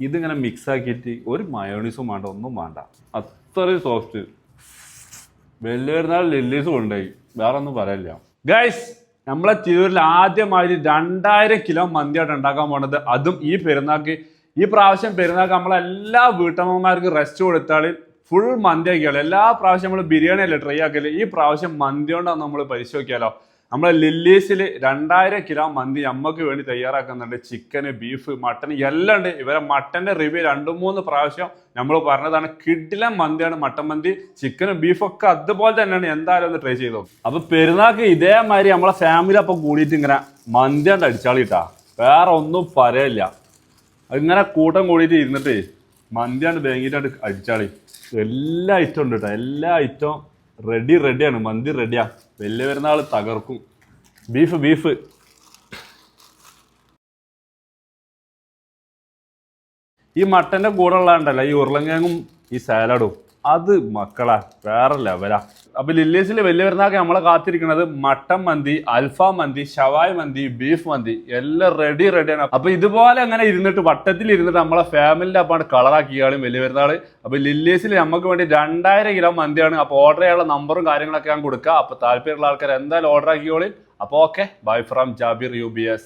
ഇതിങ്ങനെ മിക്സ് ആക്കിയിട്ട് ഒരു മയോണീസും വേണ്ട, ഒന്നും വേണ്ട, അത്രയും സോഫ്റ്റ്. വലിയ പെരുന്നാൾ ലില്ലീസ് കൊണ്ടുപോയി, വേറെ ഒന്നും പറയില്ല. ഗൈസ്, നമ്മളെ തിരൂരിൽ ആദ്യമായി 2000 കിലോ മന്തിയായിട്ട് ഉണ്ടാക്കാൻ പോണത്. അതും ഈ പെരുന്നാൾക്ക്. ഈ പ്രാവശ്യം പെരുന്നാൾക്ക് നമ്മളെല്ലാ വീട്ടമ്മമാർക്ക് റെസ്റ്റ് കൊടുത്താൽ ഫുൾ മന്തി ആക്കിയാലോ. എല്ലാ പ്രാവശ്യം നമ്മൾ ബിരിയാണി അല്ലേ ട്രൈ ആക്കല്, ഈ പ്രാവശ്യം മന്തി കൊണ്ടാണ് നമ്മൾ പരിശോധിക്കാലോ. നമ്മളെ ലില്ലീസിൽ 2000 കിലോ മന്തി നമുക്ക് വേണ്ടി തയ്യാറാക്കുന്നുണ്ട്. ചിക്കന്, ബീഫ്, മട്ടൺ എല്ലാം ഉണ്ട്. ഇവരെ മട്ടന്റെ റിവ്യൂ 2-3 പ്രാവശ്യം നമ്മൾ പറഞ്ഞതാണ്. കിടിലൻ മന്തിയാണ് മട്ടൻ മന്തി. ചിക്കനും ബീഫൊക്കെ അതുപോലെ തന്നെയാണ്. എന്തായാലും ഒന്ന് ട്രൈ ചെയ്തോ. അപ്പൊ പെരുന്നാൾക്ക് ഇതേമാതിരി നമ്മളെ ഫാമിലി അപ്പം കൂടിയിട്ട് ഇങ്ങനെ മന്തി കൊണ്ട് അടിച്ചാളിട്ടാ, വേറെ ഒന്നും പറയില്ല. ഇങ്ങനെ കൂട്ടം കൂടിയിട്ട് ഇരുന്നിട്ട് മന്തിയാണ്ട് വേങ്ങിയിട്ടാണ്ട് അടിച്ചാളി. എല്ലാ ഐറ്റം ഉണ്ട് കേട്ടോ, എല്ലാ ഐറ്റവും റെഡിയാണ്. മന്തി റെഡിയാ. വലിയ പെരുന്നാൾ തകർക്കും. ബീഫ് ഈ മട്ടന്റെ കൂടെ ഉള്ളതുണ്ടല്ലോ, ഈ ഉരുളങ്കിഴങ്ങും ഈ സാലഡും, അത് മക്കളാ വേറെ ലെവലാ. അപ്പൊ ലില്ലീസിൽ വലിയ പെരുന്നാൾക്ക് നമ്മളെ കാത്തിരിക്കുന്നത് മട്ടൻ മന്തി, അൽഫാം മന്തി, ഷവായ് മന്തി, ബീഫ് മന്തി എല്ലാം റെഡിയാണ്. അപ്പൊ ഇതുപോലെ അങ്ങനെ ഇരുന്നിട്ട് വട്ടത്തിൽ ഇരുന്നിട്ട് നമ്മളെ ഫാമിലിന്റെ അപ്പാണ് കളറാക്കിയാളും വലിയ പെരുന്നാൾ. അപ്പൊ ലില്ലീസിൽ നമുക്ക് വേണ്ടി 2000 കിലോ മന്തിയാണ്. അപ്പൊ ഓർഡർ ചെയ്യാനുള്ള നമ്പറും കാര്യങ്ങളൊക്കെ ഞാൻ കൊടുക്കുക. അപ്പൊ താല്പര്യമുള്ള ആൾക്കാർ എന്തായാലും ഓർഡർ ആക്കിയോളി. അപ്പൊ okay, bye from Jabir UBS.